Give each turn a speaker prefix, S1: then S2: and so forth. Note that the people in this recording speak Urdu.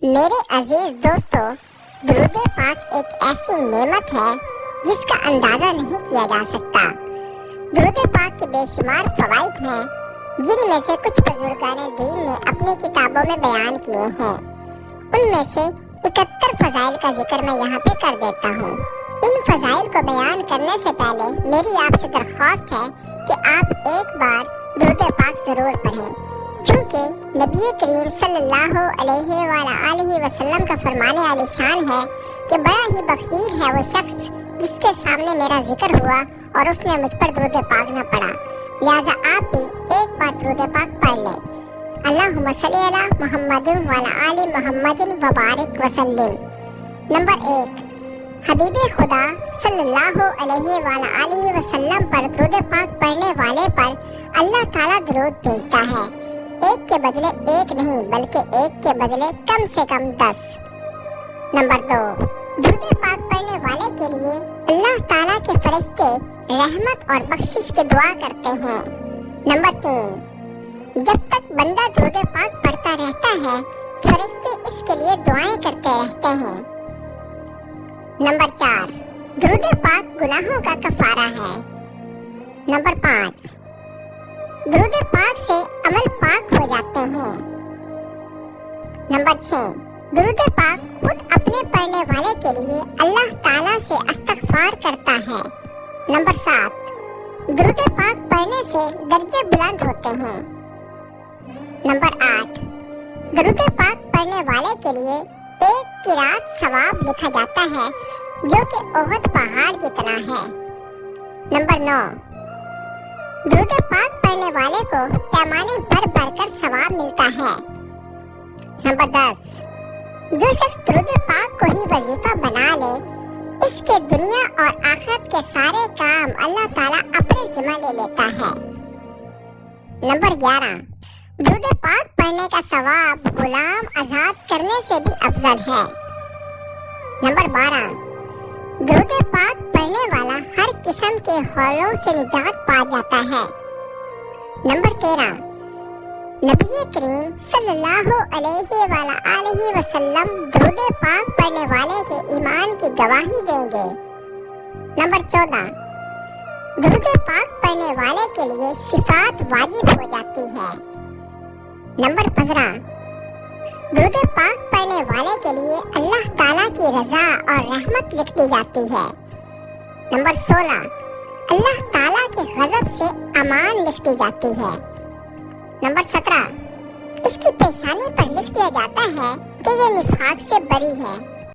S1: میرے عزیز دوستو، درود پاک ایک ایسی نعمت ہے جس کا اندازہ نہیں کیا جا سکتا۔ درود پاک کے بے شمار فوائد ہیں جن میں سے کچھ بزرگان دین نے اپنی کتابوں میں بیان کیے ہیں۔ ان میں سے 71 فضائل کا ذکر میں یہاں پہ کر دیتا ہوں۔ ان فضائل کو بیان کرنے سے پہلے میری آپ سے درخواست ہے کہ آپ ایک بار درود پاک ضرور پڑھیں، کیونکہ نبی کریم صلی اللہ علیہ وآلہ وسلم کا فرمان عالی شان ہے کہ بڑا ہی بخیل ہے وہ شخص جس کے سامنے میرا ذکر ہوا اور اس نے مجھ پر درود پاک نہ پڑھا۔ لہذا آپ بھی ایک بار درود پاک پڑھ لیں۔ اللہم صلی علی محمد وعلی آل محمد وبارک وسلم۔ نمبر 1، حبیب خدا صلی اللہ علیہ وآلہ وسلم پر درود پاک پڑھنے والے پر اللہ تعالیٰ درود بھیجتا ہے، ایک کے بدلے ایک نہیں بلکہ ایک کے بدلے کم سے کم 10۔ نمبر 2، درود پاک پڑھنے والے کے لیے اللہ تعالیٰ کے فرشتے رحمت اور بخشش کی دعا کرتے ہیں۔ نمبر 3، جب تک بندہ درود پاک پڑھتا رہتا ہے فرشتے اس کے لیے دعائیں کرتے رہتے ہیں۔ نمبر 4، درود پاک گناہوں کا کفارہ ہے۔ نمبر 5، درود پاک سے عمل پاک ہو جاتے ہیں۔ نمبر 6، درود پاک خود اپنے پڑھنے والے کے لیے اللہ تعالیٰ سے استغفار کرتا ہے۔ نمبر 7، درود پاک پڑھنے سے درجے بلند ہوتے ہیں۔ نمبر 8، درود پاک پڑھنے والے کے لیے ایک قرات ثواب لکھا جاتا ہے جو کہ احد پہاڑ کی طرح ہے۔ نمبر 9، درود پاک پڑھنے والے کو پیمانے بھر بھر کر ثواب ملتا ہے۔ نمبر 10، جو شخص درود پاک کو ہی وظیفہ بنا لے اس کے دنیا اور آخرت کے سارے کام اللہ تعالیٰ اپنے ذمہ لے لیتا ہے۔ نمبر 11، درود پاک پڑھنے کا ثواب غلام آزاد کرنے سے بھی افضل ہے۔ نمبر 12، درود پاک پڑھنے والا ہر قسم کے ہولوں سے نجات پا جاتا ہے۔ نمبر 13، نبی کریم صلی اللہ علیہ وآلہ وسلم درود پاک پڑھنے والے کے ایمان کی گواہی دیں گے۔ نمبر 14، درود پاک پڑھنے والے کے لیے شفاعت واجب ہو جاتی ہے۔ نمبر 15، درود پاک پڑھنے والے کے لیے اللہ تعالیٰ کی رضا اور رحمت لکھ دی جاتی ہے۔ نمبر 16، اللہ تعالیٰ کے غضب سے امان لکھ دی جاتی ہے۔ نمبر 17، اس کی پیشانی پر لکھ دیا جاتا ہے کہ یہ نفاق سے بری ہے۔